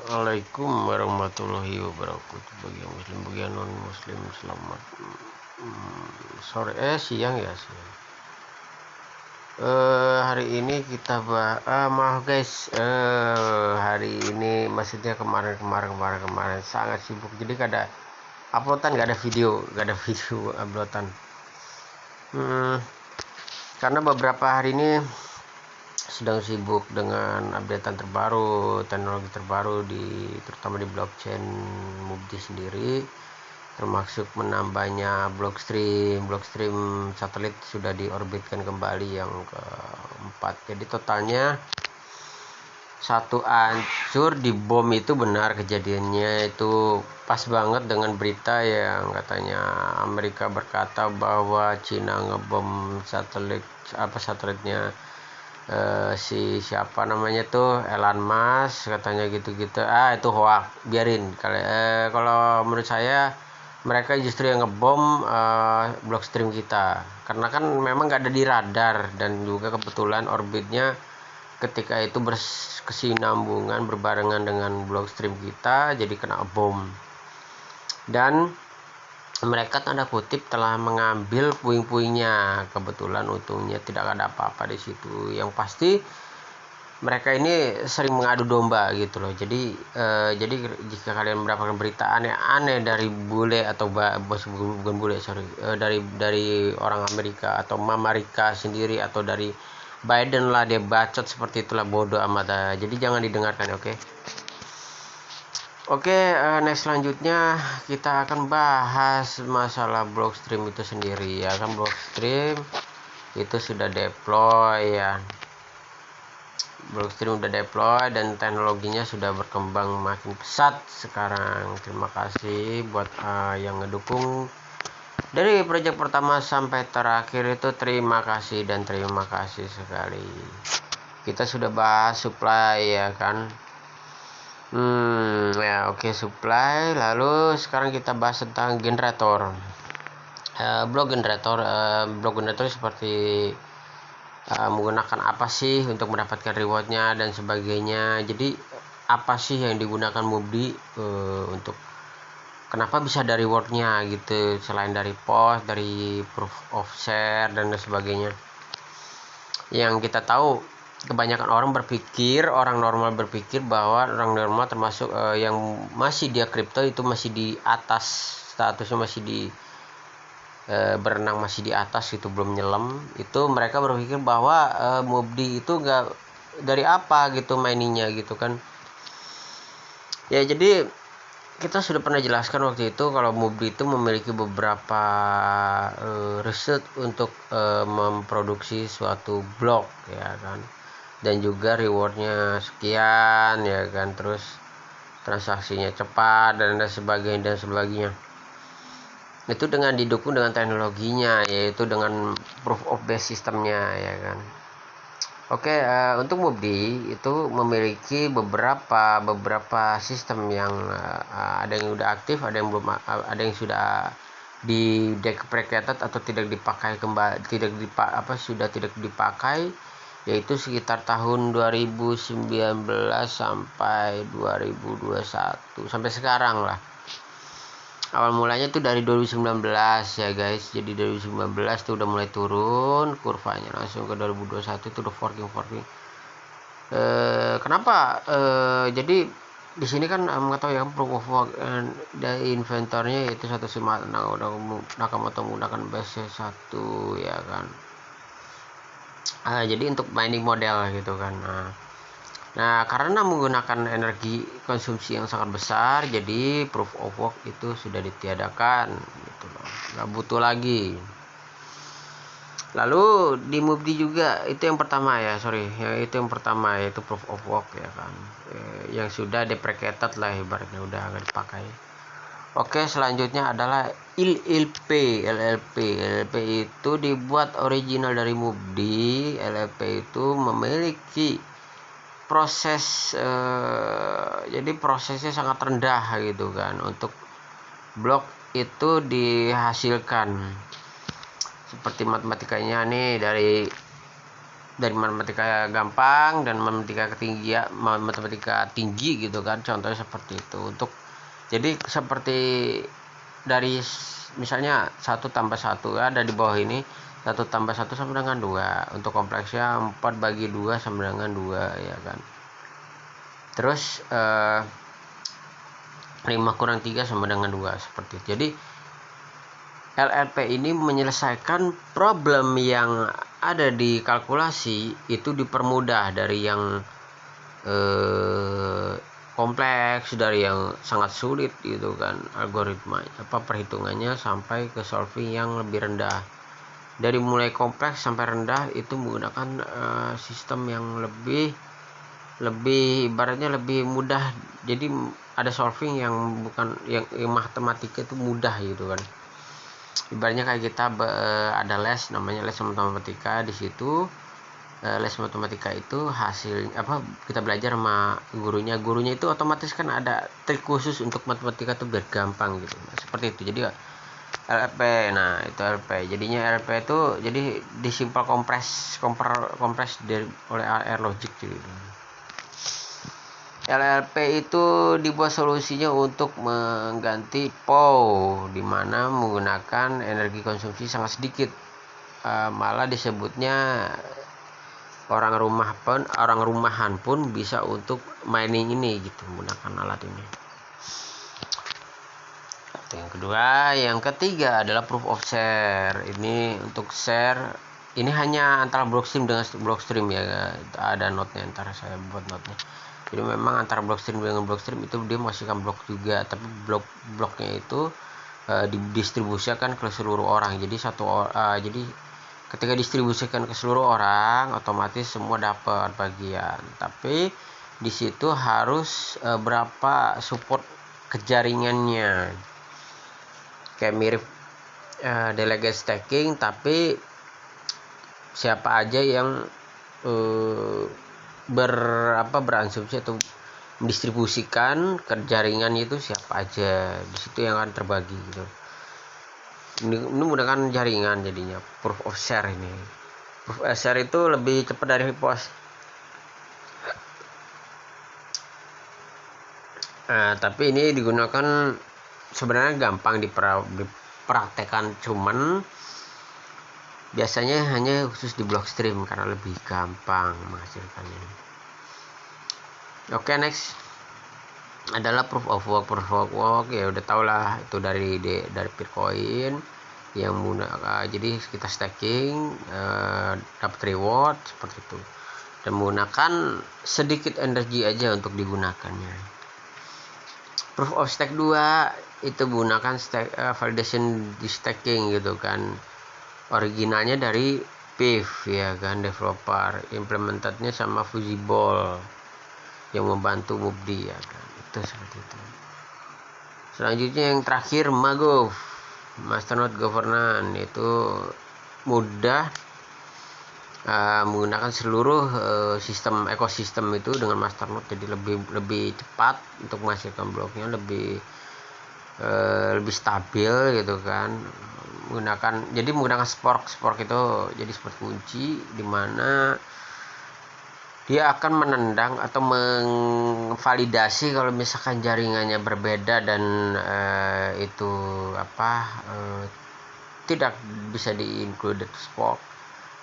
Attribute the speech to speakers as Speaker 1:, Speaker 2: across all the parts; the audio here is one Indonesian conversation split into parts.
Speaker 1: Assalamualaikum warahmatullahi wabarakatuh. Bagi yang muslim, bagi yang non muslim, selamat sore, siang ya, siang. Hari ini kita maaf guys, hari ini maksudnya kemarin sangat sibuk, jadi gak ada uploadan, gak ada video uploadan. Karena beberapa hari ini sedang sibuk dengan updatean terbaru, teknologi terbaru terutama di blockchain Mubdi sendiri, termasuk menambahnya blockstream satelit sudah diorbitkan kembali yang keempat. Jadi totalnya satu hancur di bom. Itu benar kejadiannya, itu pas banget dengan berita yang katanya Amerika berkata bahwa Cina ngebom satelitnya siapa namanya tuh, Elon Musk katanya gitu-gitu. Itu hoax, biarin. Kalau menurut saya mereka justru yang ngebom blockstream kita, karena kan memang nggak ada di radar, dan juga kebetulan orbitnya ketika itu berkesinambungan berbarengan dengan blockstream kita, jadi kena bom. Dan mereka tanda kutip telah mengambil puing-puingnya. Kebetulan untungnya tidak ada apa-apa di situ. Yang pasti mereka ini sering mengadu domba gitu loh. Jadi jika kalian mendapatkan berita aneh-aneh dari bule atau bukan bule, dari orang Amerika atau Mamarika sendiri, atau dari Biden lah, dia bacot seperti itulah, bodoh amat. Jadi jangan didengarkan, oke? Next selanjutnya kita akan bahas masalah blockstream itu sendiri ya kan. Blockstream itu sudah deploy ya. Blockstream udah deploy dan teknologinya sudah berkembang makin pesat sekarang. Terima kasih buat yang ngedukung dari proyek pertama sampai terakhir itu. Terima kasih sekali. Kita sudah bahas supply ya kan. Supply. Lalu sekarang kita bahas tentang generator. Block generator seperti menggunakan apa sih untuk mendapatkan rewardnya dan sebagainya. Jadi apa sih yang digunakan Mubdi untuk kenapa bisa ada rewardnya gitu, selain dari post, dari proof of share dan sebagainya. Yang kita tahu, kebanyakan orang normal berpikir bahwa orang normal termasuk yang masih dia kripto itu masih di atas, statusnya masih di berenang masih di atas gitu, belum nyelam. Itu mereka berpikir bahwa Mubdi itu enggak dari apa gitu miningnya gitu kan ya. Jadi kita sudah pernah jelaskan waktu itu kalau Mubdi itu memiliki beberapa riset untuk memproduksi suatu blok ya kan, dan juga rewardnya sekian ya kan, terus transaksinya cepat dan sebagainya. Itu dengan didukung dengan teknologinya, yaitu dengan proof of base sistemnya ya kan. Untuk Mubdi itu memiliki beberapa sistem yang ada yang sudah aktif, ada yang belum, ada yang sudah di deprecated atau sudah tidak dipakai, yaitu sekitar tahun 2019 sampai 2021 sampai sekarang lah. Awal mulanya tuh dari 2019 ya guys. Jadi 2019 tuh udah mulai turun kurvanya, langsung ke 2021 itu udah forking. Kenapa? Jadi di sini kan mengetahui ya, proof of work dari inventornya yaitu satu Nakamoto menggunakan base 1 ya kan. Jadi untuk mining model gitu kan. Nah, karena menggunakan energi konsumsi yang sangat besar, jadi proof of work itu sudah ditiadakan gitu loh. Nggak butuh lagi. Lalu di Mubdi juga itu yang pertama yaitu proof of work ya kan, yang sudah deprecated lah ibaratnya, udah nggak dipakai. Selanjutnya adalah LLP itu dibuat original dari Mubdi. LLP itu memiliki proses jadi prosesnya sangat rendah gitu kan untuk blok itu dihasilkan. Seperti matematikanya nih, dari dari matematika gampang dan matematika tinggi gitu kan, contohnya seperti itu. Untuk jadi seperti dari misalnya 1+1 ada di bawah ini, 1+1 sama dengan 2, untuk kompleksnya 4/2 sama dengan 2 ya kan. Terus 5 - 3 sama dengan 2 seperti itu. Jadi LLP ini menyelesaikan problem yang ada di kalkulasi itu dipermudah dari yang kompleks, dari yang sangat sulit gitu kan, algoritma perhitungannya, sampai ke solving yang lebih rendah. Dari mulai kompleks sampai rendah itu menggunakan sistem yang lebih ibaratnya lebih mudah. Jadi ada solving yang bukan yang matematika itu mudah gitu kan. Ibaratnya kayak kita ada les, namanya les matematika. Di situ les matematika itu hasil kita belajar sama gurunya itu otomatis kan ada trik khusus untuk matematika tuh biar gampang gitu. Seperti itu. Jadi LLP, nah itu LLP. Jadinya LLP itu jadi disimpel kompres oleh AR logic gitu. LLP itu dibuat solusinya untuk mengganti POW, di mana menggunakan energi konsumsi sangat sedikit. Malah disebutnya orang rumahan pun bisa untuk mining ini gitu, menggunakan alat ini. Yang ketiga adalah proof of share. Ini untuk share ini hanya antara blockstream dengan blockstream ya. Ada notnya, antara saya buat notnya. Jadi memang antara blockstream dengan blockstream itu dia menghasilkan blok juga, tapi bloknya itu didistribusikan ke seluruh orang. Jadi jadi ketika distribusikan ke seluruh orang, otomatis semua dapat bagian. Tapi di situ harus berapa support ke jaringannya. Kayak mirip delegate staking, tapi siapa aja yang berasumsi atau mendistribusikan ke jaringan itu siapa aja, di situ yang akan terbagi gitu. Ini menggunakan jaringan, jadinya proof of share ini. Proof of share itu lebih cepat dari POS. Tapi ini digunakan sebenarnya gampang dipraktekkan, cuman biasanya hanya khusus di blockstream karena lebih gampang menghasilkannya. Oke, next adalah proof of work. Ya udah tau lah, itu dari Bitcoin yang jadi kita staking dapat reward seperti itu, dan menggunakan sedikit energi aja untuk digunakannya. Proof of stake 2 itu menggunakan validation di staking gitu kan. Originalnya dari PIV ya kan, developer, implementednya sama Fusible yang membantu Mubdi ya kan. Itu seperti itu. Selanjutnya yang terakhir Magov, Masternode Governance. Itu mudah menggunakan seluruh ekosistem itu dengan Masternode, jadi lebih cepat untuk menghasilkan bloknya, lebih stabil gitu kan. Menggunakan Spork itu jadi seperti kunci, di mana dia akan menendang atau mengvalidasi kalau misalkan jaringannya berbeda dan itu tidak bisa di-include Spork,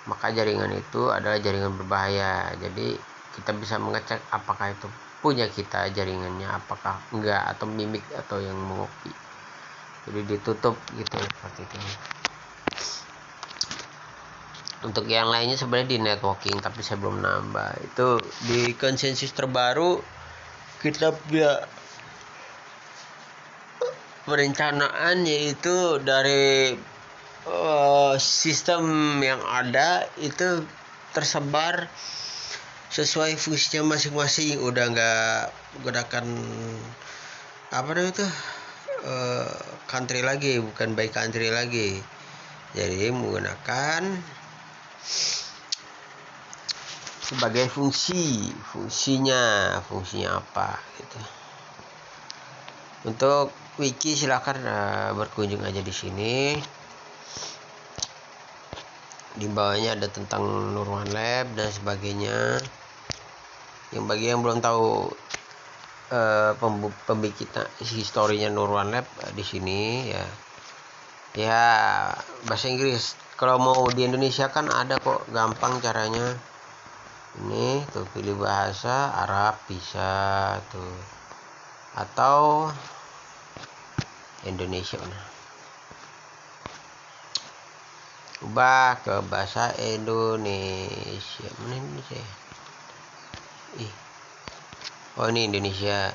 Speaker 1: maka jaringan itu adalah jaringan berbahaya. Jadi kita bisa mengecek apakah itu punya kita jaringannya, apakah enggak, atau mimik atau yang mengopi. Jadi ditutup gitu seperti itu. Untuk yang lainnya sebenarnya di networking, tapi saya belum nambah. Itu di konsensus terbaru kita punya perencanaan, yaitu dari sistem yang ada itu tersebar sesuai fungsinya masing-masing. Udah nggak menggunakan country lagi, bukan by country lagi. Jadi menggunakan sebagai fungsinya apa gitu. Untuk wiki silakan berkunjung aja di sini. Di bawahnya ada tentang Nurwan Lab dan sebagainya. Yang bagi yang belum tahu pembikitan historinya Nurwan Lab di sini ya bahasa Inggris. Kalau mau di Indonesia kan ada kok, gampang caranya. Ini tuh pilih bahasa Arab bisa tuh, atau Indonesia ubah ke bahasa Indonesia. Mana Indonesia? Oh ini Indonesia.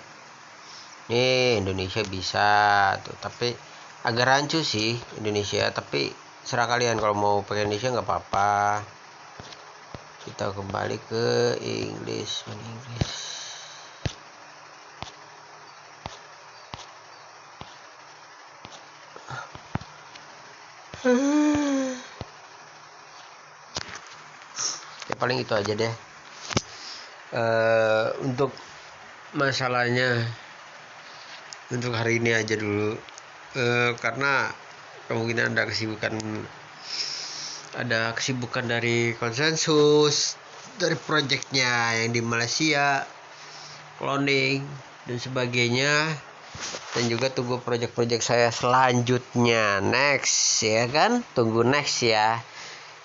Speaker 1: Nih Indonesia bisa tuh, tapi agak rancu sih Indonesia, tapi serah kalian kalau mau pakai Indonesia nggak apa-apa. Kita kembali ke Inggris. Ya paling itu aja deh. Untuk masalahnya untuk hari ini aja dulu, karena kemungkinan ada kesibukan dari konsensus, dari proyeknya yang di Malaysia, cloning dan sebagainya, dan juga tunggu proyek-proyek saya selanjutnya next ya kan, tunggu next ya,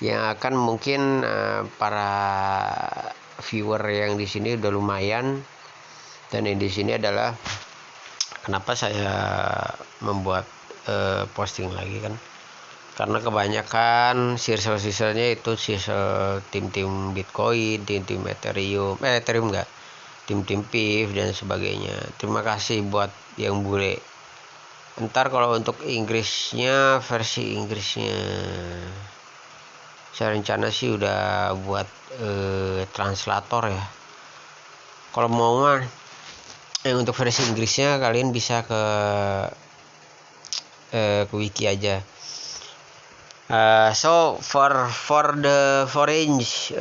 Speaker 1: yang akan mungkin para viewer yang di sini udah lumayan. Dan yang di sini adalah kenapa saya membuat posting lagi kan, karena kebanyakan circle-nya itu circle tim-tim Bitcoin, tim-tim Ethereum enggak, tim-tim PIF dan sebagainya. Terima kasih buat yang bule. Ntar kalau untuk Inggrisnya, versi Inggrisnya saya rencana sih udah buat translator ya. Kalau mau mah untuk versi Inggrisnya kalian bisa ke wiki aja. So for the range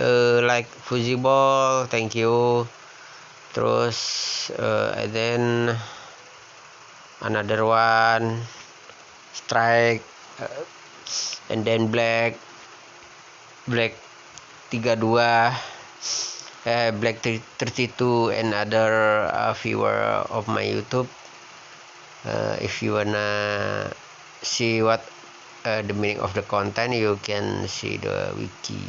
Speaker 1: like Fusible, thank you. Terus and then another one Strike, and then Black 32, Black 32, and other viewer of my YouTube. If you wanna see what the meaning of the content, you can see the wiki,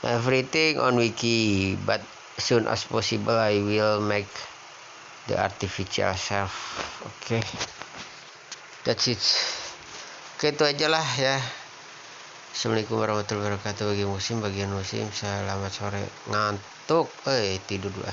Speaker 1: everything on wiki, but soon as possible I will make the artificial self. Okay, that's it. Oke, itu aja lah ya. Assalamualaikum warahmatullahi wabarakatuh. Bagi musim, bagian musim, selamat sore. Ngantuk, tidur dulu.